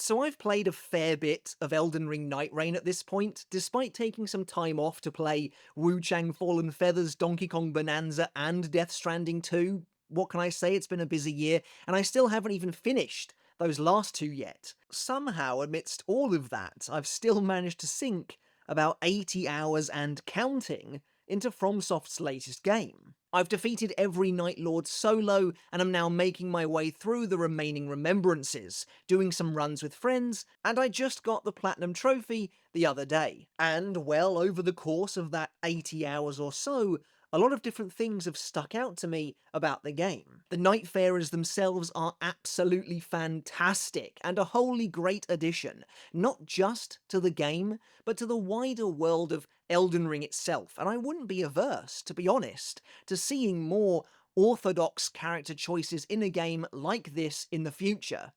So I've played a fair bit of Elden Ring Nightreign at this point, despite taking some time off to play Wu Chang Fallen Feathers, Donkey Kong Bonanza, and Death Stranding 2. What can I say? It's been a busy year, and I still haven't even finished those last two yet. Somehow, amidst all of that, I've still managed to sink about 80 hours and counting into FromSoft's latest game. I've defeated every Night Lord solo, and I'm now making my way through the remaining remembrances, doing some runs with friends, and I just got the Platinum Trophy the other day. And, well, over the course of that 80 hours or so, a lot of different things have stuck out to me about the game. The Nightfarers themselves are absolutely fantastic, and a wholly great addition, not just to the game, but to the wider world of Elden Ring itself, and I wouldn't be averse, to be honest, to seeing more orthodox character choices in a game like this in the future.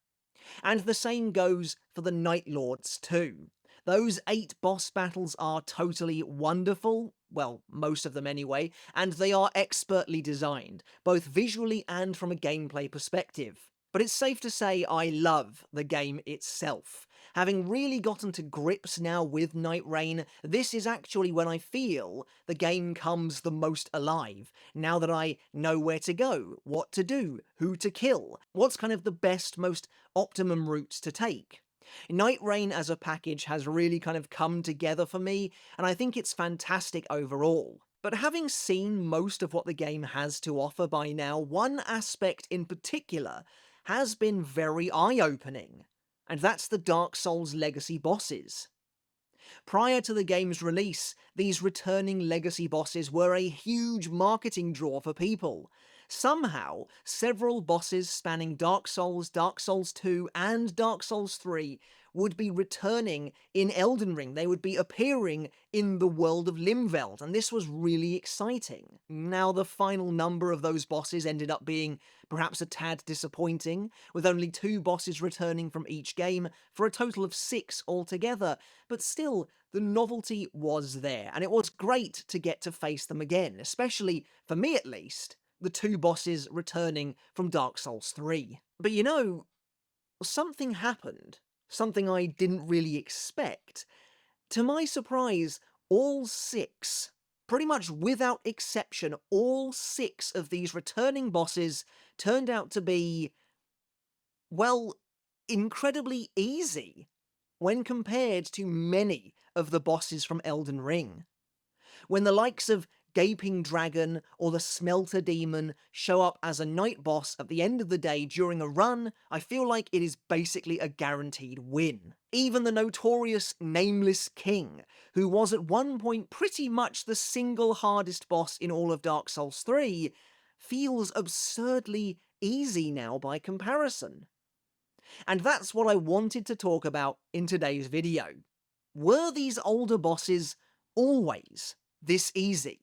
And the same goes for the Night Lords too. Those 8 boss battles are totally wonderful, well, most of them anyway, and they are expertly designed, both visually and from a gameplay perspective. But it's safe to say I love the game itself. Having really gotten to grips now with Nightreign, this is actually when I feel the game comes the most alive, now that I know where to go, what to do, who to kill, what's kind of the best, most optimum routes to take. Nightreign as a package has really kind of come together for me, and I think it's fantastic overall. But having seen most of what the game has to offer by now, one aspect in particular has been very eye-opening, and that's the Dark Souls Legacy bosses. Prior to the game's release, these returning legacy bosses were a huge marketing draw for people. Somehow, several bosses spanning Dark Souls, Dark Souls 2, and Dark Souls 3 would be returning in Elden Ring. They would be appearing in the world of Limveld, and this was really exciting. Now, the final number of those bosses ended up being perhaps a tad disappointing, with only 2 bosses returning from each game, for a total of 6 altogether, but still, the novelty was there, and it was great to get to face them again, especially, for me at least, the 2 bosses returning from Dark Souls 3. But you know, something happened. Something I didn't really expect. To my surprise, all 6, pretty much without exception, all 6 of these returning bosses turned out to be, well, incredibly easy when compared to many of the bosses from Elden Ring. When the likes of Gaping Dragon or the Smelter Demon show up as a night boss at the end of the day during a run, I feel like it is basically a guaranteed win. Even the notorious Nameless King, who was at one point pretty much the single hardest boss in all of Dark Souls 3, feels absurdly easy now by comparison. And that's what I wanted to talk about in today's video. Were these older bosses always this easy?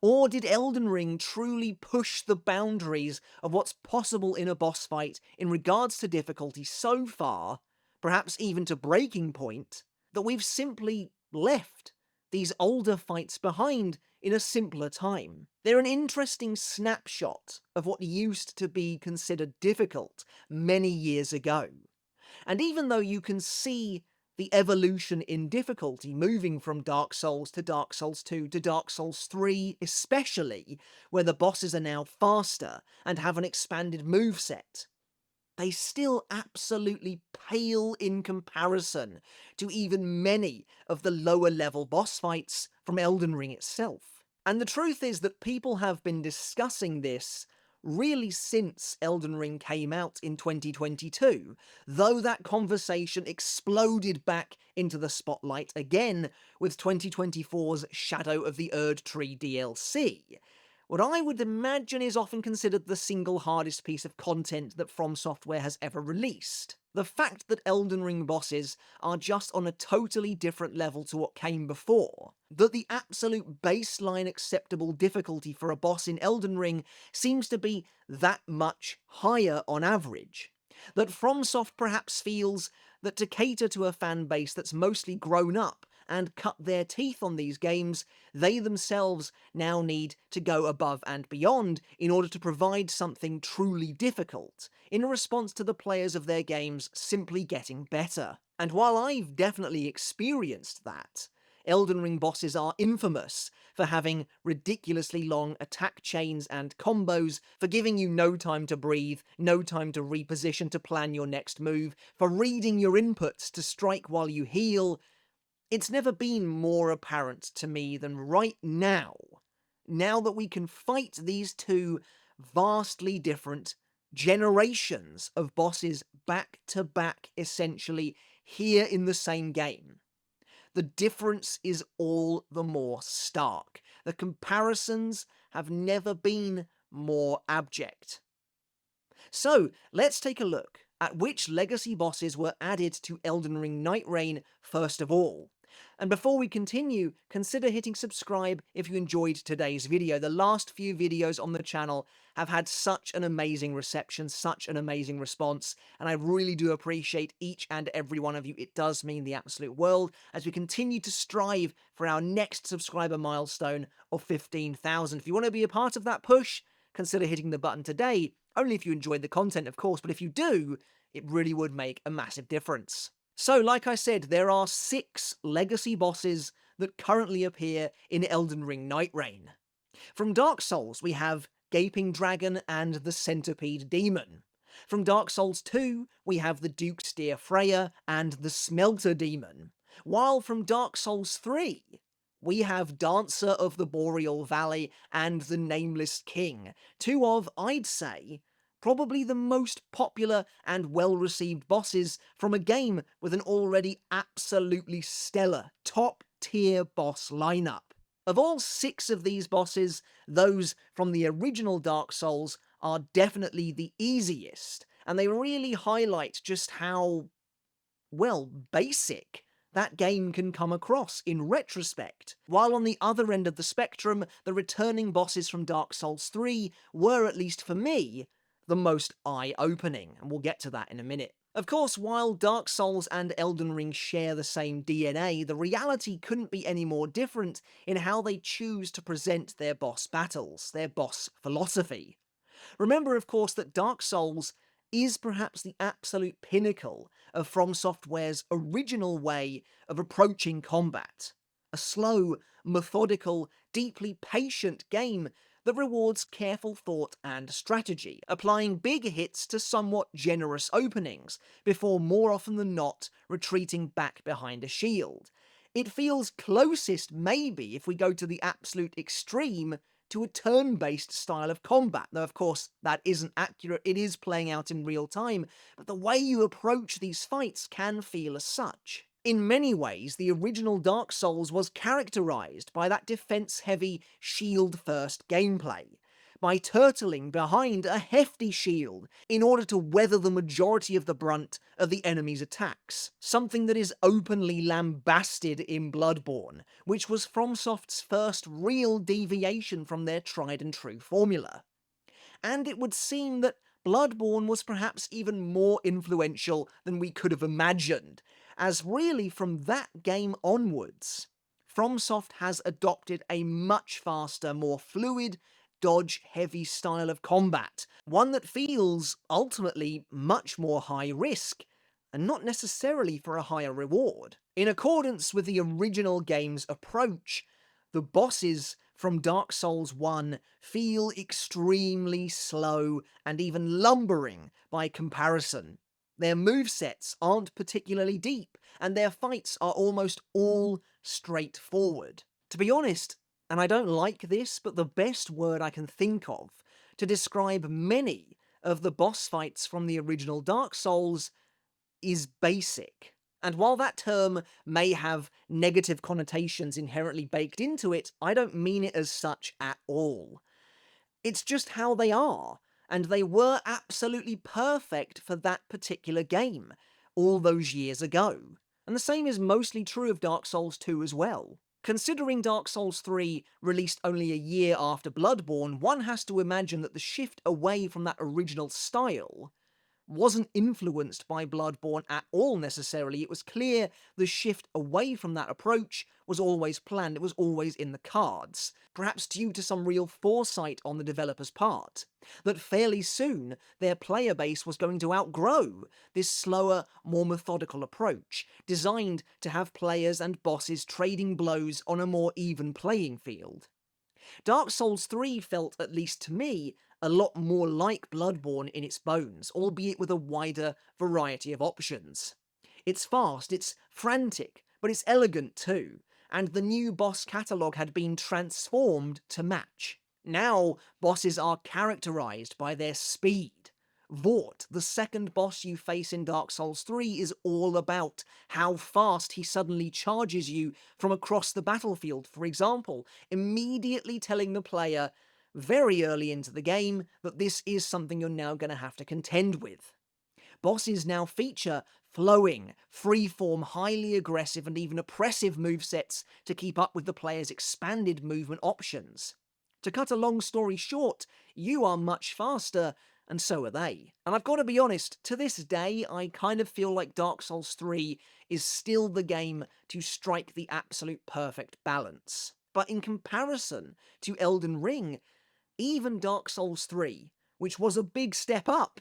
Or did Elden Ring truly push the boundaries of what's possible in a boss fight in regards to difficulty so far, perhaps even to breaking point, that we've simply left these older fights behind in a simpler time? They're an interesting snapshot of what used to be considered difficult many years ago. And even though you can see the evolution in difficulty, moving from Dark Souls to Dark Souls 2 to Dark Souls 3 especially, where the bosses are now faster and have an expanded moveset, they still absolutely pale in comparison to even many of the lower level boss fights from Elden Ring itself. And the truth is that people have been discussing this really since Elden Ring came out in 2022, though that conversation exploded back into the spotlight again with 2024's Shadow of the Erd Tree DLC. What I would imagine is often considered the single hardest piece of content that From Software has ever released. The fact that Elden Ring bosses are just on a totally different level to what came before, that the absolute baseline acceptable difficulty for a boss in Elden Ring seems to be that much higher on average, that FromSoft perhaps feels that to cater to a fan base that's mostly grown up and cut their teeth on these games, they themselves now need to go above and beyond in order to provide something truly difficult, in response to the players of their games simply getting better. And while I've definitely experienced that, Elden Ring bosses are infamous for having ridiculously long attack chains and combos, for giving you no time to breathe, no time to reposition to plan your next move, for reading your inputs to strike while you heal. It's never been more apparent to me than right now, now that we can fight these two vastly different generations of bosses back to back, essentially, here in the same game. The difference is all the more stark. The comparisons have never been more abject. So, let's take a look at which legacy bosses were added to Elden Ring Nightreign first of all. And before we continue, consider hitting subscribe if you enjoyed today's video. The last few videos on the channel have had such an amazing reception, such an amazing response, and I really do appreciate each and every one of you. It does mean the absolute world as we continue to strive for our next subscriber milestone of 15,000. If you want to be a part of that push, consider hitting the button today, only if you enjoyed the content, of course, but if you do, it really would make a massive difference. So, like I said, there are 6 legacy bosses that currently appear in Elden Ring Nightreign. From Dark Souls, we have Gaping Dragon and the Centipede Demon. From Dark Souls 2, we have the Duke's Dear Freya and the Smelter Demon. While from Dark Souls 3, we have Dancer of the Boreal Valley and the Nameless King, 2 of, I'd say, probably the most popular and well-received bosses from a game with an already absolutely stellar, top-tier boss lineup. Of all 6 of these bosses, those from the original Dark Souls are definitely the easiest, and they really highlight just how, well, basic that game can come across in retrospect. While on the other end of the spectrum, the returning bosses from Dark Souls 3 were, at least for me, the most eye-opening, and we'll get to that in a minute. Of course, while Dark Souls and Elden Ring share the same DNA, the reality couldn't be any more different in how they choose to present their boss battles, their boss philosophy. Remember, of course, that Dark Souls is perhaps the absolute pinnacle of From Software's original way of approaching combat. A slow, methodical, deeply patient game that rewards careful thought and strategy, applying big hits to somewhat generous openings, before more often than not retreating back behind a shield. It feels closest, maybe, if we go to the absolute extreme, to a turn-based style of combat, though of course that isn't accurate, it is playing out in real time, but the way you approach these fights can feel as such. In many ways, the original Dark Souls was characterized by that defense-heavy, shield-first gameplay, by turtling behind a hefty shield in order to weather the majority of the brunt of the enemy's attacks, something that is openly lambasted in Bloodborne, which was FromSoft's first real deviation from their tried-and-true formula. And it would seem that Bloodborne was perhaps even more influential than we could have imagined, as really from that game onwards, FromSoft has adopted a much faster, more fluid, dodge-heavy style of combat, one that feels, ultimately, much more high-risk, and not necessarily for a higher reward. In accordance with the original game's approach, the bosses from Dark Souls 1 feel extremely slow and even lumbering by comparison. Their movesets aren't particularly deep, and their fights are almost all straightforward. To be honest, and I don't like this, but the best word I can think of to describe many of the boss fights from the original Dark Souls is basic. And while that term may have negative connotations inherently baked into it, I don't mean it as such at all. It's just how they are, and they were absolutely perfect for that particular game, all those years ago. And the same is mostly true of Dark Souls 2 as well. Considering Dark Souls 3 released only a year after Bloodborne, one has to imagine that the shift away from that original style wasn't influenced by Bloodborne at all necessarily. It was clear the shift away from that approach was always planned, it was always in the cards, perhaps due to some real foresight on the developer's part, that fairly soon their player base was going to outgrow this slower, more methodical approach, designed to have players and bosses trading blows on a more even playing field. Dark Souls 3 felt, at least to me, a lot more like Bloodborne in its bones, albeit with a wider variety of options. It's fast, it's frantic, but it's elegant too, and the new boss catalogue had been transformed to match. Now, bosses are characterised by their speed. Vort, the second boss you face in Dark Souls 3, is all about how fast he suddenly charges you from across the battlefield, for example, immediately telling the player very early into the game that this is something you're now going to have to contend with. Bosses now feature flowing, freeform, highly aggressive and even oppressive movesets to keep up with the player's expanded movement options. To cut a long story short, you are much faster, and so are they. And I've got to be honest, to this day, I kind of feel like Dark Souls 3 is still the game to strike the absolute perfect balance. But in comparison to Elden Ring, even Dark Souls 3, which was a big step up,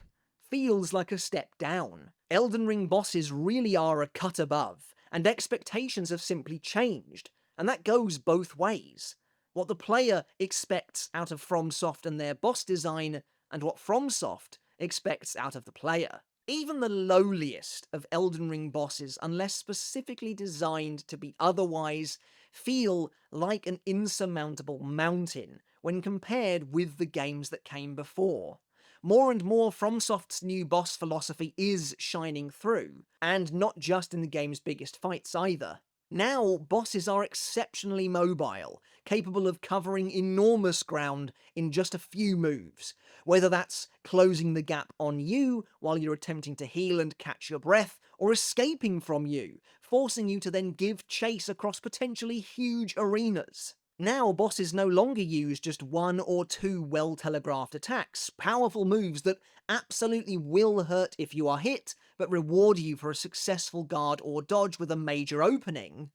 feels like a step down. Elden Ring bosses really are a cut above, and expectations have simply changed, and that goes both ways. What the player expects out of FromSoft and their boss design, and what FromSoft expects out of the player. Even the lowliest of Elden Ring bosses, unless specifically designed to be otherwise, feel like an insurmountable mountain when compared with the games that came before. More and more, FromSoft's new boss philosophy is shining through, and not just in the game's biggest fights either. Now, bosses are exceptionally mobile, capable of covering enormous ground in just a few moves, whether that's closing the gap on you while you're attempting to heal and catch your breath, or escaping from you, forcing you to then give chase across potentially huge arenas. Now, bosses no longer use just one or two well-telegraphed attacks, powerful moves that absolutely will hurt if you are hit, but reward you for a successful guard or dodge with a major opening,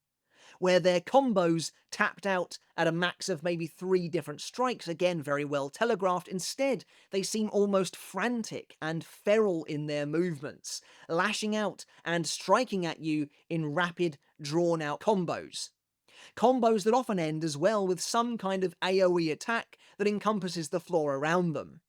where their combos tapped out at a max of maybe 3 different strikes, again very well telegraphed. Instead, they seem almost frantic and feral in their movements, lashing out and striking at you in rapid, drawn-out combos. Combos that often end as well with some kind of AoE attack that encompasses the floor around them.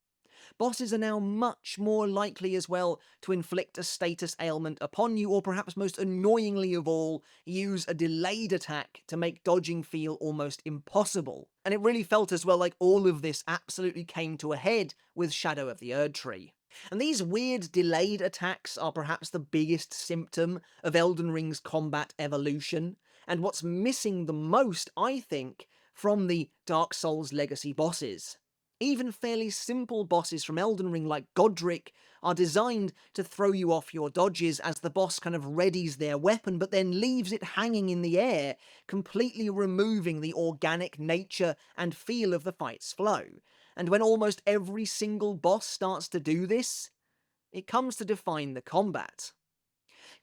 Bosses are now much more likely as well to inflict a status ailment upon you, or perhaps most annoyingly of all, use a delayed attack to make dodging feel almost impossible. And it really felt as well like all of this absolutely came to a head with Shadow of the Erdtree. And these weird delayed attacks are perhaps the biggest symptom of Elden Ring's combat evolution, and what's missing the most, I think, from the Dark Souls legacy bosses. Even fairly simple bosses from Elden Ring like Godric are designed to throw you off your dodges as the boss kind of readies their weapon but then leaves it hanging in the air, completely removing the organic nature and feel of the fight's flow. And when almost every single boss starts to do this, it comes to define the combat.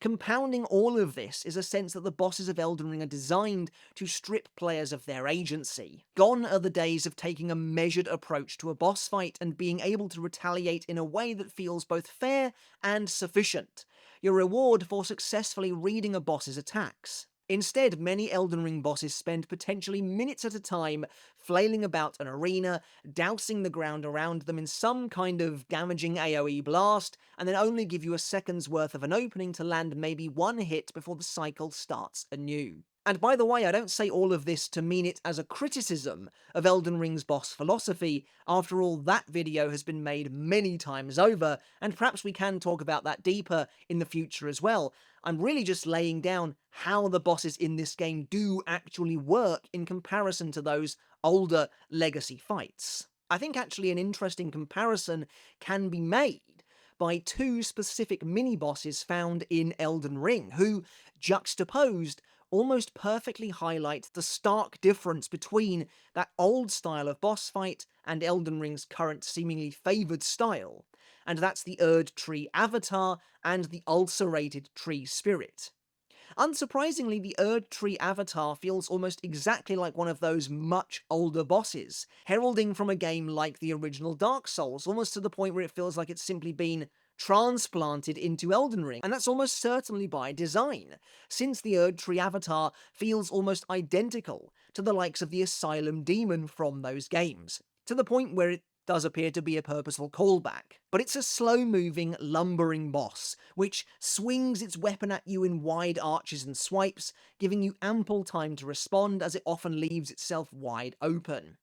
Compounding all of this is a sense that the bosses of Elden Ring are designed to strip players of their agency. Gone are the days of taking a measured approach to a boss fight and being able to retaliate in a way that feels both fair and sufficient, your reward for successfully reading a boss's attacks. Instead, many Elden Ring bosses spend potentially minutes at a time flailing about an arena, dousing the ground around them in some kind of damaging AoE blast, and then only give you a second's worth of an opening to land maybe one hit before the cycle starts anew. And by the way, I don't say all of this to mean it as a criticism of Elden Ring's boss philosophy. After all, that video has been made many times over, and perhaps we can talk about that deeper in the future as well. I'm really just laying down how the bosses in this game do actually work in comparison to those older legacy fights. I think actually an interesting comparison can be made by two specific mini-bosses found in Elden Ring, who, juxtaposed, almost perfectly highlight the stark difference between that old style of boss fight and Elden Ring's current seemingly favoured style. and that's the Erd Tree Avatar and the Ulcerated Tree Spirit. Unsurprisingly, the Erd Tree Avatar feels almost exactly like one of those much older bosses, heralding from a game like the original Dark Souls, almost to the point where it feels like it's simply been transplanted into Elden Ring, and that's almost certainly by design, since the Erd Tree Avatar feels almost identical to the likes of the Asylum Demon from those games, to the point where it does appear to be a purposeful callback. But it's a slow-moving, lumbering boss, which swings its weapon at you in wide arches and swipes, giving you ample time to respond as it often leaves itself wide open.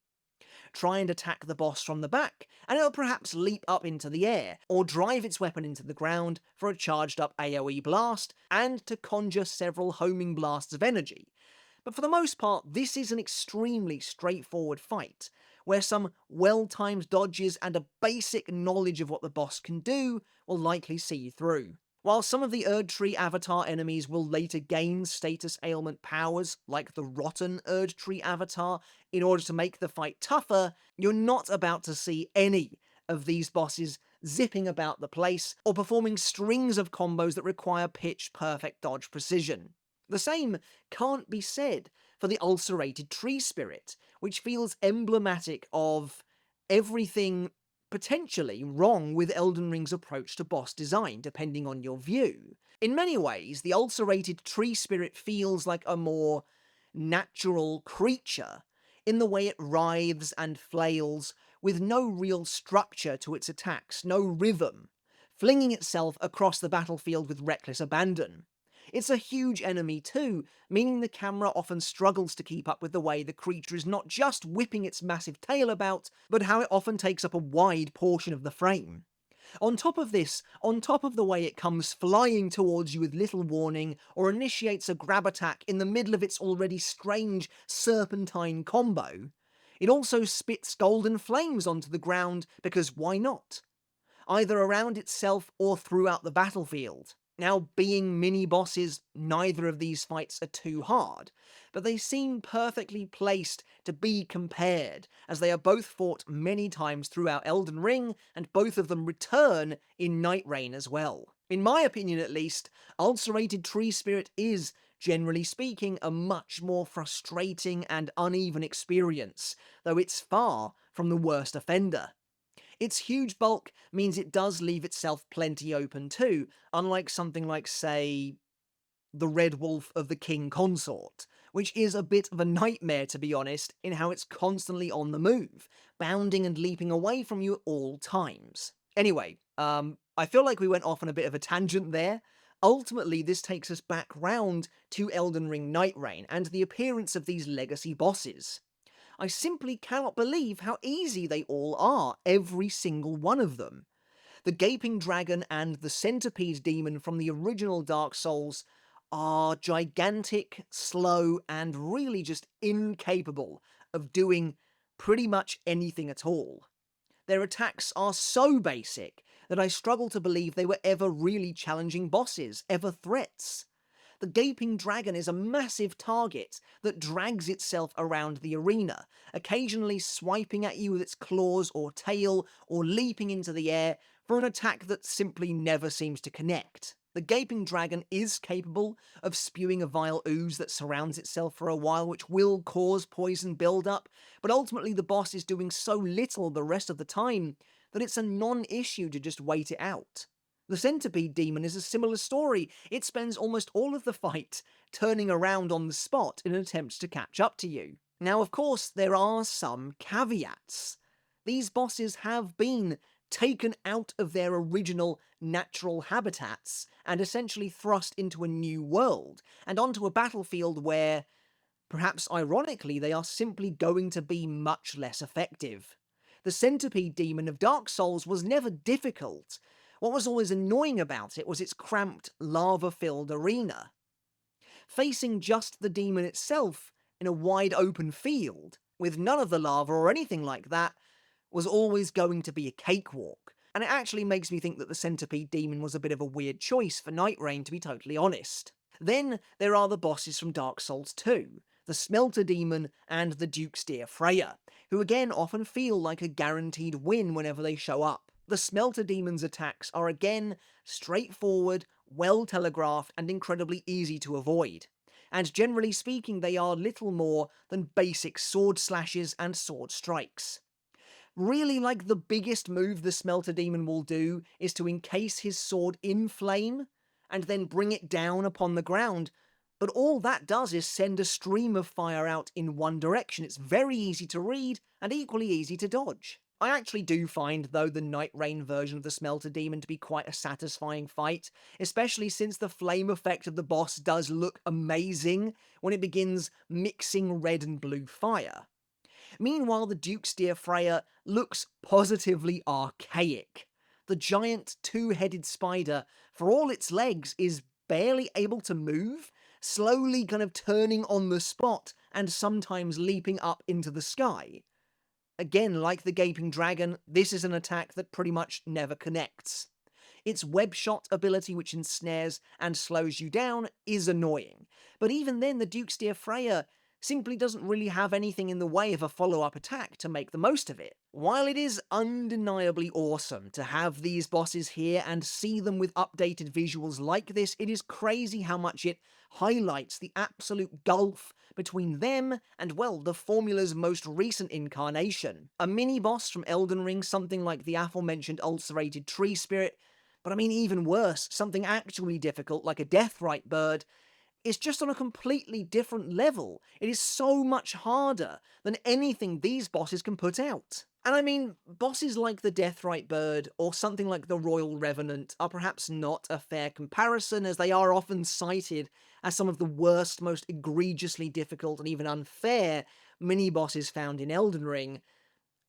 Try and attack the boss from the back, and it'll perhaps leap up into the air, or drive its weapon into the ground for a charged up AoE blast, and to conjure several homing blasts of energy. But for the most part, this is an extremely straightforward fight, where some well-timed dodges and a basic knowledge of what the boss can do will likely see you through. While some of the Erd Tree Avatar enemies will later gain status ailment powers, like the Rotten Erd Tree Avatar, in order to make the fight tougher, you're not about to see any of these bosses zipping about the place, or performing strings of combos that require pitch-perfect dodge precision. The same can't be said for the Ulcerated Tree Spirit, which feels emblematic of everything potentially wrong with Elden Ring's approach to boss design, depending on your view. In many ways, the Ulcerated Tree Spirit feels like a more natural creature in the way it writhes and flails, with no real structure to its attacks, no rhythm, flinging itself across the battlefield with reckless abandon. It's a huge enemy too, meaning the camera often struggles to keep up with the way the creature is not just whipping its massive tail about, but how it often takes up a wide portion of the frame. On top of this, on top of the way it comes flying towards you with little warning, or initiates a grab attack in the middle of its already strange serpentine combo, it also spits golden flames onto the ground because why not? Either around itself or throughout the battlefield. Now, being mini-bosses, neither of these fights are too hard, but they seem perfectly placed to be compared, as they are both fought many times throughout Elden Ring, and both of them return in Nightreign as well. In my opinion at least, Ulcerated Tree Spirit is, generally speaking, a much more frustrating and uneven experience, though it's far from the worst offender. Its huge bulk means it does leave itself plenty open too, unlike something like, say, the Red Wolf of the King Consort, which is a bit of a nightmare to be honest, in how it's constantly on the move, bounding and leaping away from you at all times. Anyway, I feel like we went off on a bit of a tangent there. Ultimately, this takes us back round to Elden Ring Nightreign and the appearance of these legacy bosses. I simply cannot believe how easy they all are, every single one of them. The Gaping Dragon and the Centipede Demon from the original Dark Souls are gigantic, slow, and really just incapable of doing pretty much anything at all. Their attacks are so basic that I struggle to believe they were ever really challenging bosses, ever threats. The Gaping Dragon is a massive target that drags itself around the arena, occasionally swiping at you with its claws or tail, or leaping into the air for an attack that simply never seems to connect. The Gaping Dragon is capable of spewing a vile ooze that surrounds itself for a while, which will cause poison buildup, but ultimately the boss is doing so little the rest of the time that it's a non-issue to just wait it out. The Centipede Demon is a similar story. It spends almost all of the fight turning around on the spot in an attempt to catch up to you. Now, of course, there are some caveats. These bosses have been taken out of their original natural habitats and essentially thrust into a new world, and onto a battlefield where, perhaps ironically, they are simply going to be much less effective. The Centipede Demon of Dark Souls was never difficult. What was always annoying about it was its cramped, lava-filled arena. Facing just the demon itself in a wide open field, with none of the lava or anything like that, was always going to be a cakewalk. And it actually makes me think that the Centipede Demon was a bit of a weird choice for Nightreign, to be totally honest. Then there are the bosses from Dark Souls 2, the Smelter Demon and the Duke's Dear Freya, who again often feel like a guaranteed win whenever they show up. The Smelter Demon's attacks are again straightforward, well telegraphed, and incredibly easy to avoid. And generally speaking, they are little more than basic sword slashes and sword strikes. Really, like, the biggest move the Smelter Demon will do is to encase his sword in flame and then bring it down upon the ground. But all that does is send a stream of fire out in one direction. It's very easy to read and equally easy to dodge. I actually do find, though, the Nightreign version of the Smelter Demon to be quite a satisfying fight, especially since the flame effect of the boss does look amazing when it begins mixing red and blue fire. Meanwhile, the Duke's Dear Freya looks positively archaic. The giant two-headed spider, for all its legs, is barely able to move, slowly kind of turning on the spot and sometimes leaping up into the sky. Again, like the Gaping Dragon, this is an attack that pretty much never connects. Its web shot ability, which ensnares and slows you down, is annoying. But even then, the Duke's Dear Freya simply doesn't really have anything in the way of a follow-up attack to make the most of it. While it is undeniably awesome to have these bosses here and see them with updated visuals like this, it is crazy how much it highlights the absolute gulf between them and, well, the formula's most recent incarnation. A mini-boss from Elden Ring, something like the aforementioned ulcerated tree spirit, but I mean even worse, something actually difficult like a Deathrite bird, is just on a completely different level. It is so much harder than anything these bosses can put out. And I mean, bosses like the Deathrite Bird or something like the Royal Revenant are perhaps not a fair comparison, as they are often cited as some of the worst, most egregiously difficult and even unfair mini-bosses found in Elden Ring.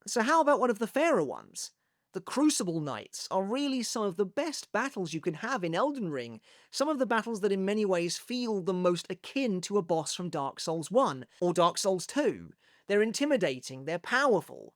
So how about one of the fairer ones? The Crucible Knights are really some of the best battles you can have in Elden Ring, some of the battles that in many ways feel the most akin to a boss from Dark Souls 1 or Dark Souls 2. They're intimidating, they're powerful,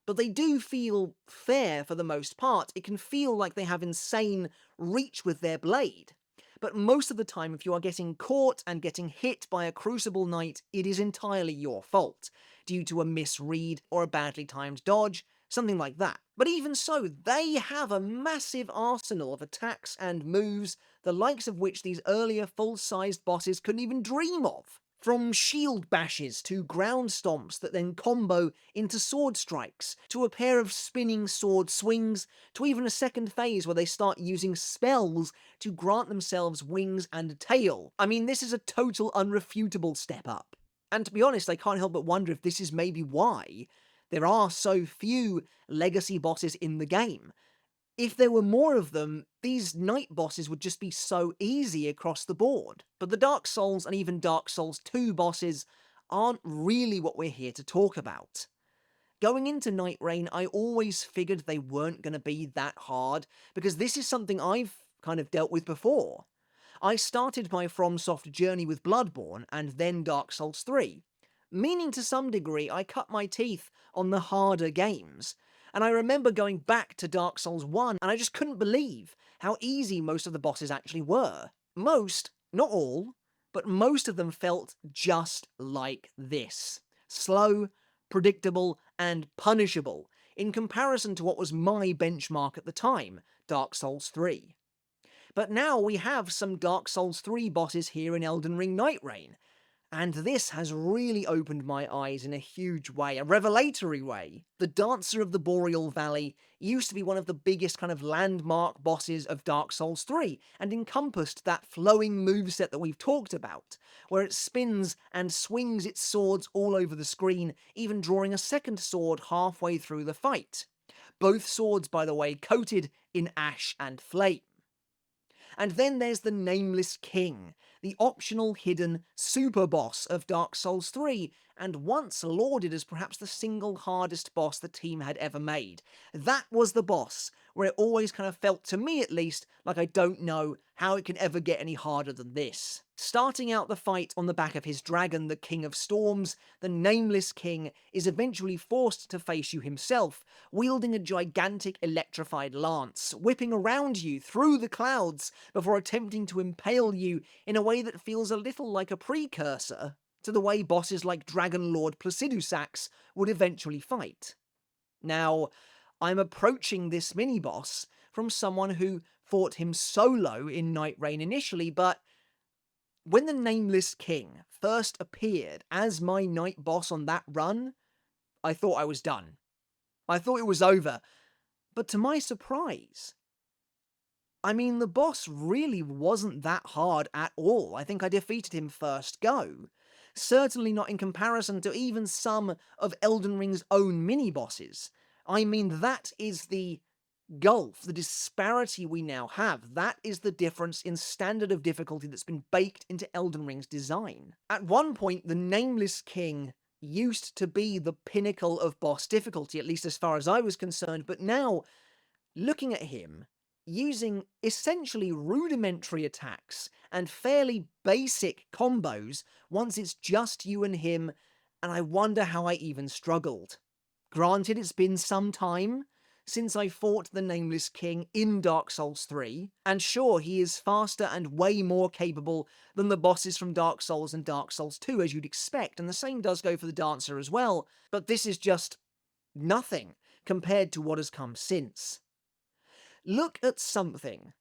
but they do feel fair for the most part. It can feel like they have insane reach with their blade. But most of the time, if you are getting caught and getting hit by a Crucible Knight, it is entirely your fault, due to a misread or a badly timed dodge, something like that. But even so, they have a massive arsenal of attacks and moves, the likes of which these earlier full-sized bosses couldn't even dream of. From shield bashes to ground stomps that then combo into sword strikes, to a pair of spinning sword swings, to even a second phase where they start using spells to grant themselves wings and a tail. I mean, this is a total unrefutable step up. And to be honest, I can't help but wonder if this is maybe why there are so few legacy bosses in the game. If there were more of them, these knight bosses would just be so easy across the board. But the Dark Souls and even Dark Souls 2 bosses aren't really what we're here to talk about. Going into Nightreign, I always figured they weren't going to be that hard, because this is something I've kind of dealt with before. I started my FromSoft journey with Bloodborne and then Dark Souls 3, meaning to some degree I cut my teeth on the harder games. And I remember going back to Dark Souls 1 and I just couldn't believe how easy most of the bosses actually were. Most, not all, but most of them felt just like this. Slow, predictable, and punishable, in comparison to what was my benchmark at the time, Dark Souls 3. But now we have some Dark Souls 3 bosses here in Elden Ring Nightreign, and this has really opened my eyes in a huge way, a revelatory way. The Dancer of the Boreal Valley used to be one of the biggest kind of landmark bosses of Dark Souls 3, and encompassed that flowing moveset that we've talked about, where it spins and swings its swords all over the screen, even drawing a second sword halfway through the fight. Both swords, by the way, coated in ash and flame. And then there's the Nameless King, the optional hidden super boss of Dark Souls 3, and once lauded as perhaps the single hardest boss the team had ever made. That was the boss where it always kind of felt, to me at least, like I don't know how it can ever get any harder than this. Starting out the fight on the back of his dragon, the King of Storms, the Nameless King is eventually forced to face you himself, wielding a gigantic electrified lance, whipping around you through the clouds before attempting to impale you in a way that feels a little like a precursor to the way bosses like Dragon Lord Placidusax would eventually fight. Now, I'm approaching this mini-boss from someone who fought him solo in Nightreign initially, but when the Nameless King first appeared as my night boss on that run, I thought I was done. I thought it was over. But to my surprise, I mean, the boss really wasn't that hard at all. I think I defeated him first go. Certainly not in comparison to even some of Elden Ring's own mini-bosses. I mean, that is the gulf, the disparity we now have. That is the difference in standard of difficulty that's been baked into Elden Ring's design. At one point, the Nameless King used to be the pinnacle of boss difficulty, at least as far as I was concerned, but now, looking at him, using essentially rudimentary attacks and fairly basic combos once it's just you and him, and I wonder how I even struggled. Granted, it's been some time since I fought the Nameless King in Dark Souls 3, and sure, he is faster and way more capable than the bosses from Dark Souls and Dark Souls 2, as you'd expect, and the same does go for the Dancer as well, but this is just nothing compared to what has come since. Look at something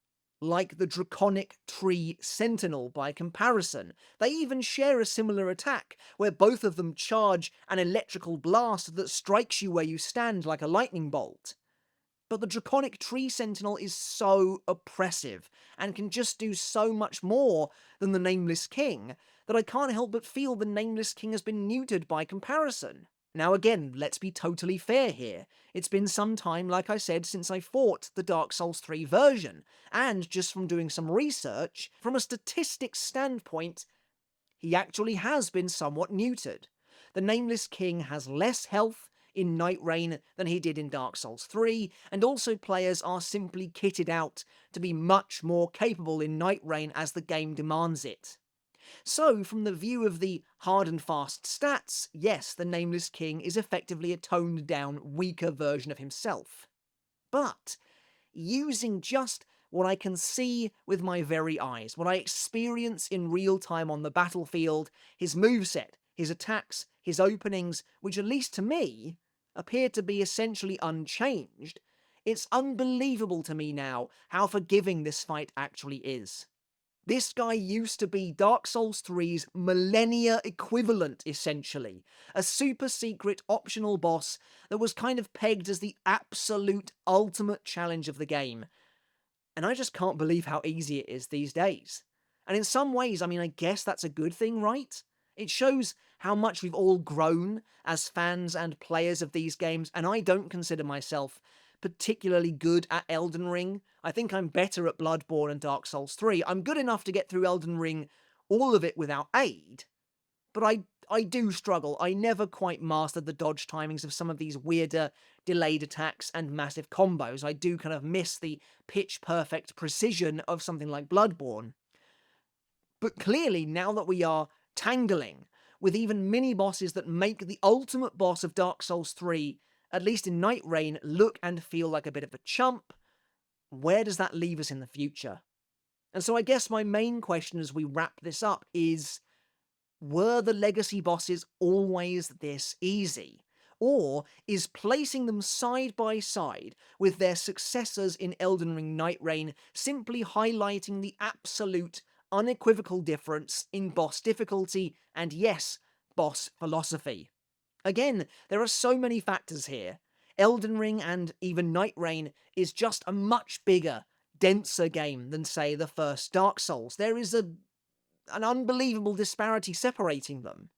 like the Draconic Tree Sentinel by comparison. They even share a similar attack, where both of them charge an electrical blast that strikes you where you stand like a lightning bolt. But the Draconic Tree Sentinel is so oppressive, and can just do so much more than the Nameless King, that I can't help but feel the Nameless King has been neutered by comparison. Now again, let's be totally fair here. It's been some time, like I said, since I fought the Dark Souls 3 version, and just from doing some research, from a statistics standpoint, he actually has been somewhat neutered. The Nameless King has less health in Nightreign than he did in Dark Souls 3, and also players are simply kitted out to be much more capable in Nightreign as the game demands it. So, from the view of the hard and fast stats, yes, the Nameless King is effectively a toned down, weaker version of himself. But, using just what I can see with my very eyes, what I experience in real time on the battlefield, his moveset, his attacks, his openings, which at least to me, appear to be essentially unchanged, it's unbelievable to me now how forgiving this fight actually is. This guy used to be Dark Souls 3's millennia equivalent, essentially. A super secret optional boss that was kind of pegged as the absolute ultimate challenge of the game. And I just can't believe how easy it is these days. And in some ways, I mean, I guess that's a good thing, right? It shows how much we've all grown as fans and players of these games, and I don't consider myself particularly good at Elden Ring. I think I'm better at Bloodborne and Dark Souls 3. I'm good enough to get through Elden Ring, all of it without aid, but I do struggle. I never quite mastered the dodge timings of some of these weirder delayed attacks and massive combos. I do kind of miss the pitch-perfect precision of something like Bloodborne. But clearly, now that we are tangling with even mini-bosses that make the ultimate boss of Dark Souls 3, at least in Nightreign, look and feel like a bit of a chump, where does that leave us in the future? And so I guess my main question as we wrap this up is, were the legacy bosses always this easy? Or is placing them side by side with their successors in Elden Ring Nightreign simply highlighting the absolute, unequivocal difference in boss difficulty and, yes, boss philosophy? Again, there are so many factors here. Elden Ring and even Nightreign is just a much bigger, denser game than, say, the first Dark Souls. There is an unbelievable disparity separating them.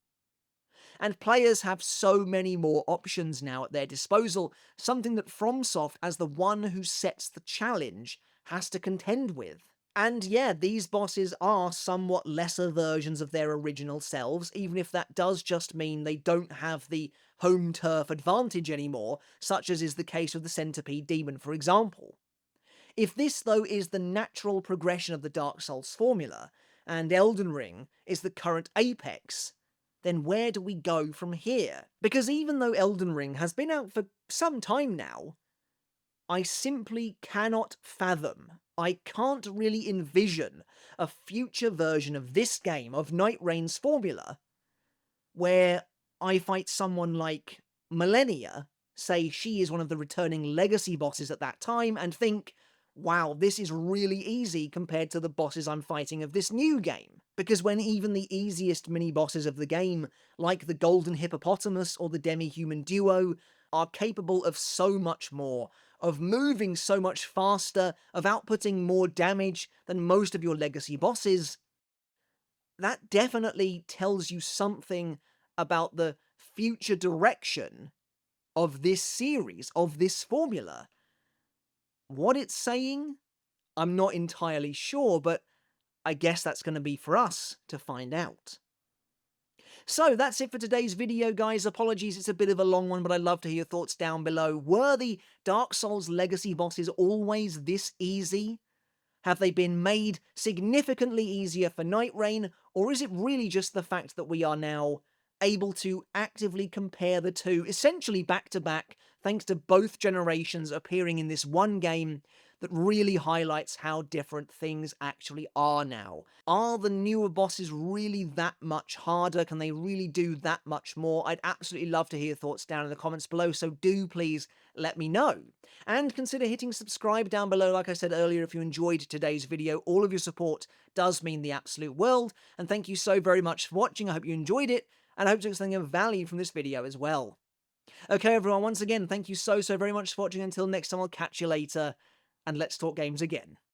And players have so many more options now at their disposal, something that FromSoft, as the one who sets the challenge, has to contend with. And yeah, these bosses are somewhat lesser versions of their original selves, even if that does just mean they don't have the home turf advantage anymore, such as is the case with the Centipede Demon, for example. If this, though, is the natural progression of the Dark Souls formula, and Elden Ring is the current apex, then where do we go from here? Because even though Elden Ring has been out for some time now, I simply cannot fathom, I can't really envision a future version of this game, of Nightreign's formula, where I fight someone like Millennia say she is one of the returning legacy bosses at that time and think, wow, this is really easy compared to the bosses I'm fighting of this new game. Because when even the easiest mini-bosses of the game, like the Golden Hippopotamus or the Demi-Human Duo, are capable of so much more, of moving so much faster, of outputting more damage than most of your legacy bosses, that definitely tells you something about the future direction of this series, of this formula. What it's saying, I'm not entirely sure, but I guess that's going to be for us to find out. So that's it for today's video, guys. Apologies, it's a bit of a long one, but I'd love to hear your thoughts down below. Were the Dark Souls legacy bosses always this easy? Have they been made significantly easier for Nightreign, or is it really just the fact that we are now able to actively compare the two, essentially back to back, thanks to both generations appearing in this one game that really highlights how different things actually are now? Are the newer bosses really that much harder? Can they really do that much more? I'd absolutely love to hear your thoughts down in the comments below, so do please let me know. And consider hitting subscribe down below, like I said earlier, if you enjoyed today's video. All of your support does mean the absolute world, and thank you so very much for watching. I hope you enjoyed it, and I hope you took something of value from this video as well. Okay, everyone, once again, thank you so very much for watching. Until next time, I'll catch you later, and let's talk games again.